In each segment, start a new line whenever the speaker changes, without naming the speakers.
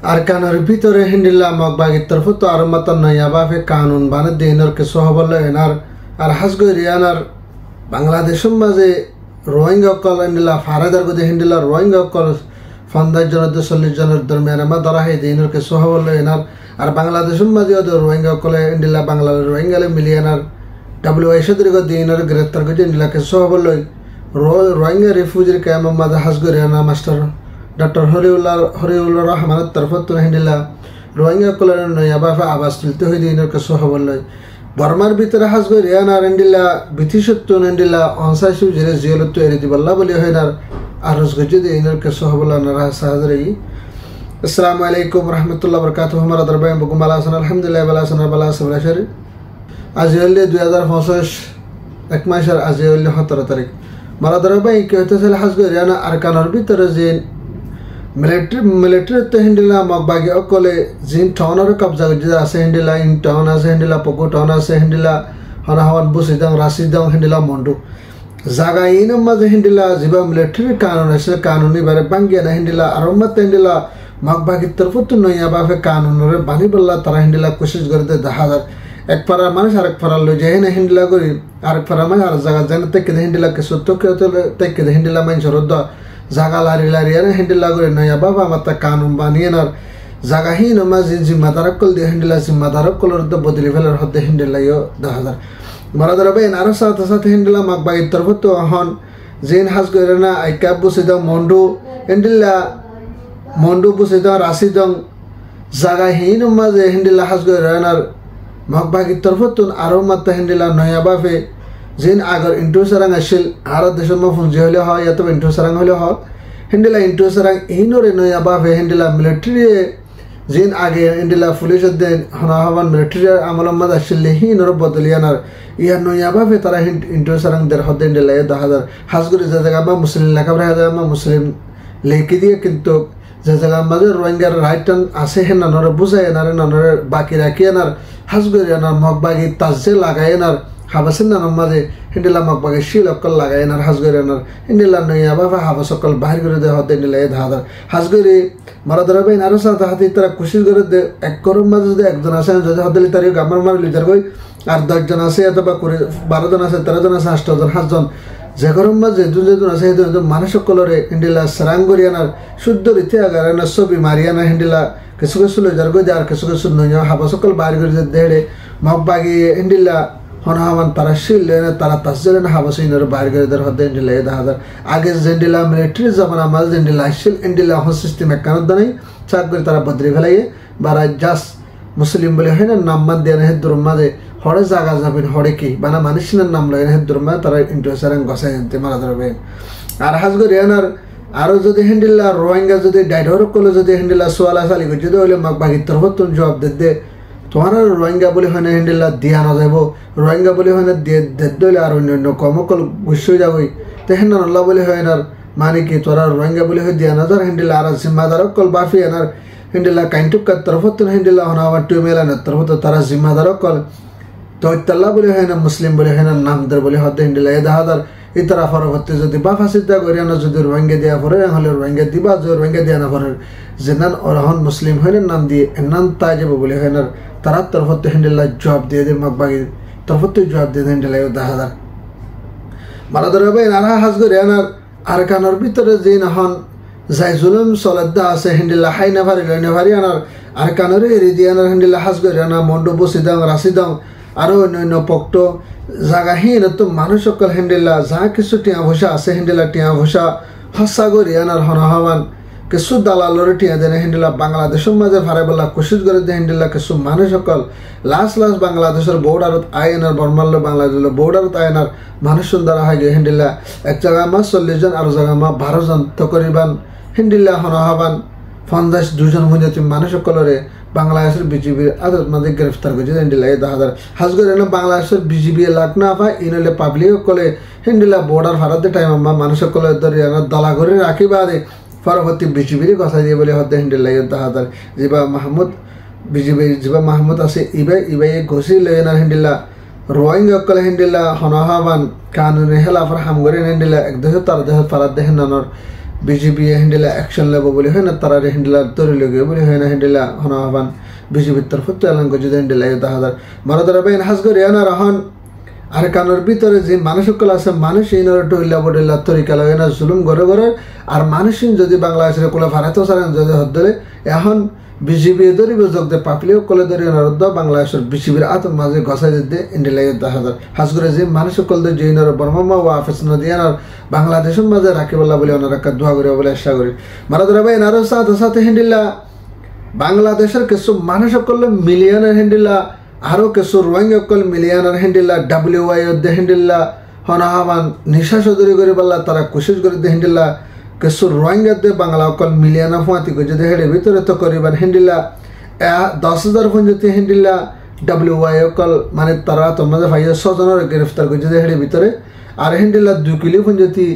Arkanar ভিতরে হিন্দিলা মগবাগির তরফত আর মতন নয়াবাফে কানুন বানে দিনের কে সহবল এনার আর হাসগৈ রিয়ানার বাংলাদেশের মাঝে রোহিঙ্গা কল হিন্দিলা ফারাদার গদে হিন্দিলা রোহিঙ্গা কল 50 জনের 40 জনের দরমিয়ান মা ধরা হয় দিনের কে সহবল এনার আর বাংলাদেশের মাঝে রোহিঙ্গা কলে হিন্দিলা বাংলা রোহিঙ্গালে মিলিয়ানার WISO দীর্ঘ দিনের গ্রেফতার করে হিন্দিলা কে সহবল রোহিঙ্গা রিফিউজির কায়াম মাঝে হাসগৈ রিয়ানা মাস্টার ডক্টর হরিউল্লাহ রহমানের তরফত হিন্দিলা রোহিঙ্গা কলের নয়াবাফে আবাস তুলতে হয়ে দিনের কে সহবল বর্মার ভিতরে হাসগৈ রিয়ানার হিন্দিলা বিথিসত্তুন হিন্দিলা অনসাইসু জিরে জিয়লত্ব এরি দিবাল্লা বলি হইনার আরজ গজে দিনের কে সহবল নারা সাহায্যই আসসালামু আলাইকুম রহমতুল্লাহ বরকাতুহু মারা দরবাই বকুম আলাসান আলহামদুলিল্লাহ বালাসান বালা সাবরাশারি আজ হইলে 2025 এক মাসের আজ হইলে 17 তারিখ মারা দরবাই কি হইতেছিল হাসগৈ রিয়ানা আরকানের ভিতরে যে মিলিটারি তো হিন্দিলা মগবাগি অকলে জিন টাউনের কবজা গজে আছে হিন্দিলা ইন টাউন আছে হিন্দিলা পকো টাউন আছে হিন্দিলা হনাহাওয়ান বুসিদাং রাশিদাং হিন্দিলা মন্ডু জাগা ইন মাঝে হিন্দিলা জিবা মিলিটারি কানুন আছে কানুনি বারে বাঙ্গিয়া না হিন্দিলা আরম্মত হিন্দিলা মগবাগি তরফত নয়াবাফে কানুনরে বানি বল্লা তারা হিন্দিলা কোশিশ করতে হাজার এক পারা মানুষ আরেক পারা লই যায় না হিন্দিলা করি আরেক পারা মানে আর জায়গা জানে তেকে হিন্দিলা কে সত্য কে তেকে হিন্দিলা মাইন সরদ জাগা লারি লারি আর হিন্দিলা করে নয়া বাবা মাতা কানুন বানিয়েনার জাগাহীন মা জিম্মাদারক কল দিয়ে হিন্দিলা জিম্মাদারক কলর তো বদলি ফেলার হতে হিন্দিলা ইয় 10,000 মারা ধরবে আরো সাথে সাথে হিন্দিলা মাগবাগির তরফত হন জিন হাস করে না আইকাব বুসিদ মন্ডু হিন্দিলা মন্ডু বুসিদ রাশিদং জাগাহীন মা যে হিন্দিলা হাস করে না মাগবাগির তরফত আরো মাতা হিন্দিলা নয়া বাফে জিন আগর ইন্টু সারাং আসিল আর দেশের মা ফুঞ্জি হলে হয় এত ইন্টু সারাং হলে হয় হিন্দিলা ইন্টু সারাং ইনোরে নয়া বাফে হিন্দিলা মিলিটারি জিন আগে হিন্দিলা পুলিশ দেন হনাহাবান মিলিটারি আমলম মাদ আসিল হিনোর বদলিয়ানার ইয়া নয়া বাফে তারা ইন্টু সারাং দের হদে হিন্দিলা 10,000 হাসগুরি যে জায়গা বা মুসলিম লেখাপড়া জায়গা বা মুসলিম লেখি দিয়ে কিন্তু যে জায়গা মাঝে রোহিঙ্গার রাইটান আছে হে নানরে বুঝায় এনারে নানরে বাকি রাখি এনার হাসগুরি এনার মগবাগি তাজে লাগাই এনার হাবাসের নানার মাঝে হিন্দিলা মগবাগে শিল অকল লাগাই এনার হাসগরি এনার হিন্দিলা নয়া বাবা হাবাস অকল বাহির করে দেওয়া হতে হিন্দিলা 10,000 হাসগরি মারা ধরবে আরো সাথে হাতে তারা খুশি করে দে এক করম মাঝে যদি একজন আছে যদি হতে তারি আমার মার লিটার গই আর 10 জন আছে অথবা 12 জন আছে 13 জন আছে 8 জন 7 জন যে গরম মাঝে দুজন আছে মানুষ সকলরে হিন্দিলা সারাঙ্গরি এনার শুদ্ধ রীতি আগার এনার ছবি মারিয়ানা হিন্দিলা কিছু কিছু লইজার গই আর কিছু কিছু নয়া হাবাস অকল বাহির করে দেড়ে মগবাগি হিন্দিলা হনাহামান তারা শিল তারা তাসজেলেন হাবাসিনের বাইর করে দের হতে হিন্দিলা 10,000 আগে জেন্ডিলা মিলিটারি জামানা মাঝ জেন্ডিলা শিল ইন্ডিলা হন সিস্টেম একখানত দানাই চাক করে তারা বদলি ফেলাইয়ে বারা জাস মুসলিম বলে হয় না নাম মান দেন হেদুর মাঝে হরে জাগা যাবেন হরে কি বানা মানুষের নাম লাগে হেদুর মা তারা ইন্টারেস্টারেন গসাই আনতে মারা ধরবে আর হাজগরি এনার আরো যদি হিন্দিলা রোহিঙ্গা যদি ডাইডর করলে যদি হিন্দিলা সোয়ালা সালি করে যদি হইলে মগবাগির তরফত জবাব দে তোমার রোহিঙ্গা বলে হয় না হিন্দিলা দিয়া না যাব রোহিঙ্গা বলে হয় না দিলে আর অন্য কমকল গুছিয়ে যাবই তেহেন আল্লাহ বলে হয় না মানে কি তোরা রোহিঙ্গা বলে হয় দিয়া না যার হিন্দিলা আর জিম্মাদার কল বাফি এনার হিন্দিলা কাইন্টুকার তরফত হিন্দিলা হনা আমার টুমেলানের তরফত তারা জিম্মাদার কল তৈতাল্লাহ বলে হয় না মুসলিম বলে হয় না নামদার বলে হতে হিন্দিলা 10,000 এই তারা পরবর্তী যদি বা ফাঁসিতা করিয়া না যদি রোহিঙ্গা দেওয়া পরে হলে রোহিঙ্গা দিবা যদি রোহিঙ্গা দেওয়া না পরে যে নান ওরহন মুসলিম হয় না নাম দিয়ে নাম তাই যাব বলে হয় না তারা তরফত হিন্দিলা জবাব দিয়ে দেয় মগবাগির তরফত জবাব দিয়ে দেয় হিন্দিলা 10,000 মারা ধরবে নানা হাজগরি এনার আরকানের ভিতরে যে নহন যাই জুলুম সলদ্দা আছে হিন্দিলা হাই নাভারি লয় নাভারি আনার আরকানের এরি দিয়ে আনার হিন্দিলা হাজগরি আনা মন্ডু বসিদাং রাশিদাং আরো অন্যান্য পক্ত জাগাহীন তো মানুষ সকল হিন্দিলা যা কিছু টিয়া ভূষা আছে হিন্দিলা টিয়া ভূষা হসাগরি আনার হনাহাবান কিছু দালালরে টিয়া দেন হিন্দিলা বাংলাদেশের মাঝে ভাড়া বলা কোশিশ করে দেয় হিন্দিলা কিছু মানুষ সকল লাস্ট বাংলাদেশের বর্ডারত আইনার বর্মাল্য বাংলাদেশের বর্ডারত আইনার মানুষ দ্বারা হয় গিয়ে হিন্দিলা এক জায়গা মা 40 জন আর জায়গা মা 12 জন তকরিবান হিন্দিলা হনাহাবান 52 জন মুজাতিম মানুষ সকলরে বাংলাদেশের বিজিবির আদত মাঝে গ্রেফতার করেছে হিন্দিলা 10,000 হাজগরি এনে বাংলাদেশের বিজিবি লাখ না পায় ইনলে পাবলিক কলে হিন্দিলা বর্ডার ভাড়াতে টাইম আমরা মানুষ সকলে দলা করে রাখি বাদে পরবর্তী বিজিবির কথা দিয়ে বলে হতে হিন্দিলা 10,000 জিবা মাহমুদ বিজিবি জিবা মাহমুদ আছে ইবাই ঘষি লয়েনার হিন্দিলা রোহিঙ্গা কলে হিন্দিলা হনাহাবান কানুনে হেলাফর হামগরি হিন্দিলা এক দেশ তার দেশ পারাত দেহ নানর বিজেপি হেন্ডিলা অ্যাকশন লেব বলে হয় না তারা হেন্ডিলা তৈরি লগে বলে হয় না হেন্ডিলা হন হবান বিজেপির তরফ এলান করছে হেন্ডিলা 10,000 মারাদারা বাইন হাস করে এনার হন আর কানোর ভিতরে যে মানুষ সকল আছে মানুষ এই ডইলা বডইলা তরিকা লাগে না জুলুম ঘরে ঘরে আর মানুষ যদি বাংলাদেশের কোলে ভারতও সারেন যদি হদ্দলে এখন বিজেপি ধরিব যোগ দে পাপলিও কোলে ধরি অনারদ্দ বাংলাদেশের বিজেপির আতম মাঝে ঘষাই দিতে ইন্ডিয়া 10,000 হাস করে যে মানুষ সকল যে বর্মা ও আফেস নদী আর বাংলাদেশের মাঝে রাখিবল্লা বলে ওনারা দোয়া করে বলে আশা করি মারাদরা ভাই আরো সাথে সাথে হিন্দিলা বাংলাদেশের কিছু মানুষ সকল মিলিয়নের হিন্দিলা আরো কিছু রোহিঙ্গা সকল মিলিয়নের হিন্দিলা WI হিন্দিলা হনাহামান নিশা চৌধুরী করে বললা তারা কোশিশ করে দে হিন্দিলা কিছু রোহিঙ্গা দে বাংলা সকল মিলিয়না ফুয়াতি করে যদি হেডে ভিতরে তো করিবার হিন্দিলা 10,000 পঞ্জতি হিন্দিলা WI সকল মানে তারা তোমাদের ভাই 100 জনের গ্রেফতার করে যদি হেডে ভিতরে আর হিন্দিলা 2 কিলো পঞ্জতি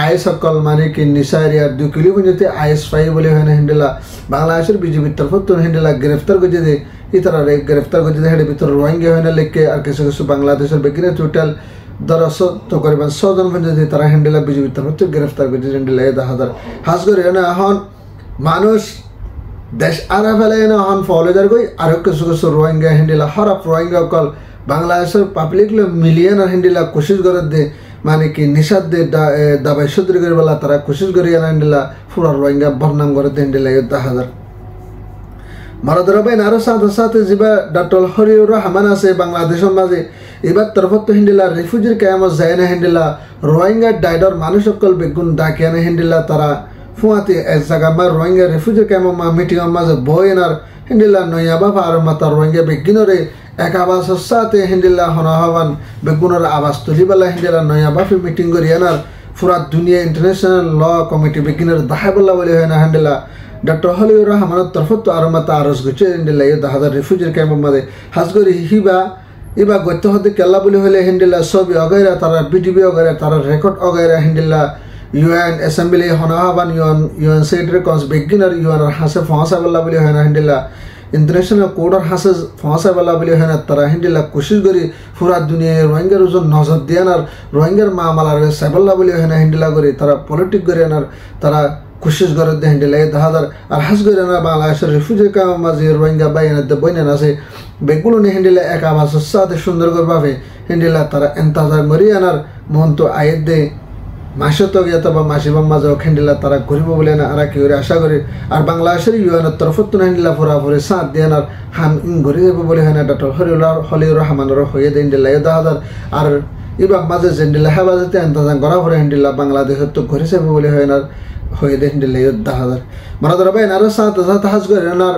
আইএস সকল মানে কি নিশা এরিয়া 2 কিলো পঞ্জতি আইএস পাই বলে হয় না হিন্দিলা বাংলাদেশের বিজেপির তরফ তো হিন্দিলা গ্রেফতার করে যদি ইতারা গ্রেফতার করে যদি হেডে ভিতরে রোহিঙ্গা হয় না লেখকে আর কিছু কিছু বাংলাদেশের বেকিনে টোটাল 100 তো করিবেন 100 জন পর্যন্ত তারা হ্যান্ডেলা বিজেপির তরফ থেকে গ্রেফতার করেছে হ্যান্ডেলা 10,000 হাস করে না এখন মানুষ দেশ আরা ফেলে না এখন ফলেজার কই আর কিছু কিছু রোহিঙ্গা হ্যান্ডেলা হরাপ রোহিঙ্গা কল বাংলাদেশের পাবলিক মিলিয়ন হ্যান্ডেলা কোশিশ করে দে মানে কি নিষাদ দে দাবাই সদরি করে বলা তারা কোশিশ করে হ্যান্ডেলা পুরা রোহিঙ্গা বদনাম করে দে হ্যান্ডেলা 10,000 মারাদরা বাইন আরো সাথে সাথে যেবা ডক্টর হরিউর রহমান আছে বাংলাদেশের মাঝে এবার তরফত হিন্দিলা রিফিউজির কেয়ামত যায় না হিন্দিলা রোহিঙ্গা ডাইডর মানুষ সকল বেগুন ডাকিয়া না হিন্দিলা তারা ফুয়াতে এক জায়গা মা রোহিঙ্গা রিফিউজির কেয়ামত মা মিটিং মাঝে বইনার হিন্দিলা নয়া বাবা আর মাতা রোহিঙ্গা বেগিনরে এক আবাস সাথে হিন্দিলা হনহবান বেগুনের আবাস তুলিবেলা হিন্দিলা নয়া বাফি মিটিং করি এনার পুরা দুনিয়া ইন্টারন্যাশনাল ল কমিটি বেগিনের দাহাবল্লা বলে হয় না হিন্দিলা ডক্টর হলিউর রহমানের তরফত আরো মাতা আরজ গুছে হিন্দিলা 10,000 রিফিউজির কেয়ামত মাঝে হাজ করে হিবা ইবা গত্য হতে কেল্লা বলে হলে হিন্দিলা ছবি অগৈরা তারা বিডিবি অগৈরা তারা রেকর্ড অগৈরা হিন্দিলা UN অ্যাসেম্বলি হনহাবান UN সেক্রেটারি কনস বেগিনার UN হাসে ফহাসা বল্লা বলে হয় না হিন্দিলা ইন্টারন্যাশনাল কোর্ডর হাসে ফহাসা বল্লা বলে হয় না তারা হিন্দিলা কোশিশ করি পুরা দুনিয়ায় রোহিঙ্গার ওজন নজর দিয়ান আর রোহিঙ্গার মামালার সাইবল্লা বলে হয় না হিন্দিলা করে তারা পলিটিক করে আনার তারা কোশিশ করে দে হিন্দিলা 10,000 আর হাস করে না বাংলাদেশের রিফিউজি কাম মাঝে রোহিঙ্গা বাইনাতে বইনেন আছে বেগুলো নে হিন্দিলা এক আবাসের সাথে সুন্দর করে ভাবে হিন্দিলা তারা এন্তাজার মরি আনার মন তো আয়ের দে মাসে তো গিয়ে বা মাসিবাম মাঝে হিন্দিলা তারা ঘুরিব বলে না আর কি করে আশা করি আর বাংলাদেশের ইউএনের তরফত হিন্দিলা ফুরাফুরি সাথ দিয়ে আর হান ঘুরে যাবো বলে হয় না ডক্টর হলিউর রহমানের হয়ে দে হিন্দিলা 10,000 আর এবার মাঝে হিন্দিলা হেফাজতে এন্তাজার করা পরে হিন্দিলা বাংলাদেশের তো ঘুরে যাবো বলে হয় না হয়ে দে হিন্দিলা 10,000 মারাদরা ভাই আরো সাথে সাথে হাজ করে আর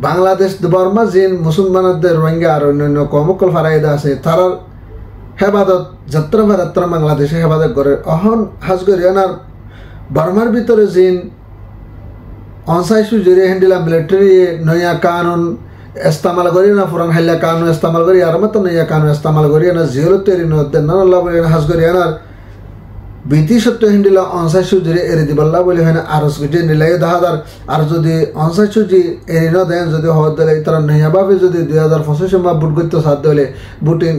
বাংলাদেশ বর্মা জিন মুসলমানদের রোহিঙ্গা আর অন্যান্য কমকল ফারাইদা আছে তারার হেফাজত যাত্রা বাংলাদেশে হেফাজত করে অহন হাজ করে আর বর্মার ভিতরে জিন অনসাইসু জরিয়ে হিন্দিলা মিলিটারি নয়া কানুন ইস্তেমাল করি না পুরান হাইলা কানুন ইস্তেমাল করি আর মত নয়া কানুন ইস্তেমাল করি না জিরো তৈরি নদেন না আল্লাহ বলে হাজ করে আর বিতি সত্য হিন্দিলা অনসাইসু জরিয়ে এড়ে দিবাল্লা বলে হয় না আরস গুজে নিলে 10,000 আর যদি অনসাইসু জি এড়ে ন দেন যদি হওয়ার দিলে তারা নয়াভাবে যদি 2025 মা বুট করতে সাধ্য হলে বুটিন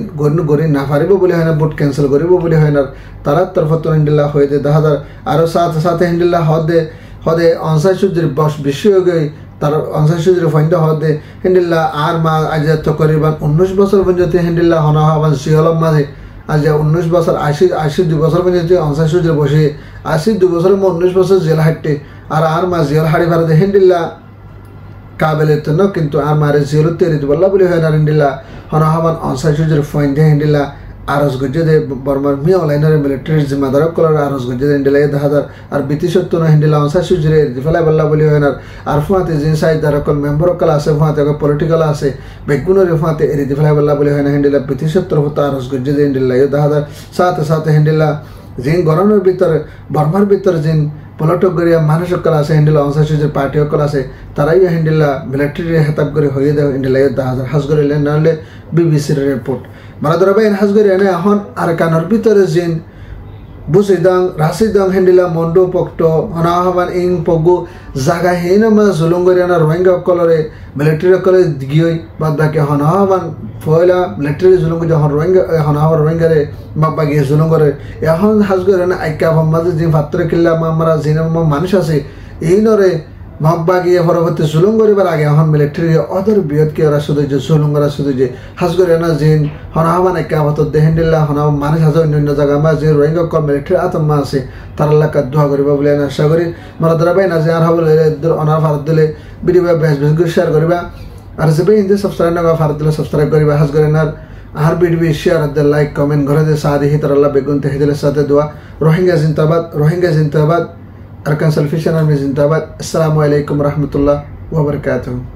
গড়ি না পারিব বলে হয় না বুট ক্যান্সেল করিব বলে হয় না তারা তরফত হিন্দিলা হয়ে দে 10,000 আরো সাথে সাথে হিন্দিলা হদে অনসাইসু জির বস বেশি হয়ে গই তার অনসাইসু জির ফাইন্ড হদে হিন্দিলা আর মা আজ তো করিবান 19 বছর পর্যন্ত হিন্দিলা হনা হবান সিহলম মাঝে আজ 19 বছর 82 বছর পর্যন্ত অনসাইসু জির বসে 82 বছর 19 বছর জেল হাঁটতে আর মা জেল হাড়ি ভারতে হিন্দিলা কাবেলে তো না কিন্তু আর মারে জেল তৈরি বললা বলে হয় না হিন্দিলা হনা হবান অনসাইসু জির ফাইন্ড হিন্দিলা আরস গজ্জে দে বর্মার মিয়া লাইনার মিলিটারি জিম্মাদার কলার আরস গজ্জে দে হিন্দিলা 10,000 আর বিতি সত্য না হিন্দিলা অনসাইসু জিরে দিফালাই বললা বলে হয় না আর ফুয়াতে জিন সাইড দার কল মেম্বার কল আছে ফুয়াতে পলিটিক্যাল আছে বেগুনের ফুয়াতে এরি দিফালাই বললা বলে হয় না হিন্দিলা বিতি সত্তর হতো আরস গজ্জে দে হিন্দিলা 10,000 সাথে সাথে হিন্দিলা জিন গরমের ভিতরে বর্মার ভিতরে জিন পলটক করিয়া মানুষ সকল আছে হিন্দিলা অনসাইসু জির পার্টি সকল আছে তারাই হিন্দিলা মিলিটারি হেতাব করে হয়ে দেয় হিন্দিলা 10,000 হাজ করিলেন নাহলে বিবিসির রিপোর্ট মারাদরা ভাই হাজ করে এনে এখন আর কানোর ভিতরে জিন busidang rasidang hendila mondo pokto hanahaban ing pogu zaga hena ma zulungoriana rohingya kolore military kole digiyoi badake hanahaban foila military zulungu johon rohingya hanahaban rohingya re mabage zulungore ehon hasgorena aika bhamma jin fatre killa mamara jinama manush ase einore মহব্বাগিয়ে পরবর্তী জুলুম করিবার আগে এখন military অদর বিয়তকে ওরা শুধু যে জুলুম করা শুধু যে হাজ করে না জিন হনাহমান একা হত দেহেন্ডিল্লা হনাহ মানুষ হাজ অন্য জায়গা মা যে রোহিঙ্গা কম মিলিটারি আতম্মা আছে তার এলাকা দোয়া করিব বলে আমি আশা করি মরাদরা ভাই না যে আর হবলে অনার ভারত দিলে ভিডিও বেশ বেশ করে শেয়ার করিবা আর যে ভাই হিন্দি সাবস্ক্রাইব না ভারত দিলে সাবস্ক্রাইব করিবা হাজ করে না আর ভিডিও শেয়ার দে লাইক কমেন্ট করে দে সাদি হি তার আল্লাহ বেগুন তেহিদিলের সাথে দোয়া রোহিঙ্গা জিন্দাবাদ Arkan Salvation Army Zindabad. Assalamualaikum warahmatullahi wabarakatuh.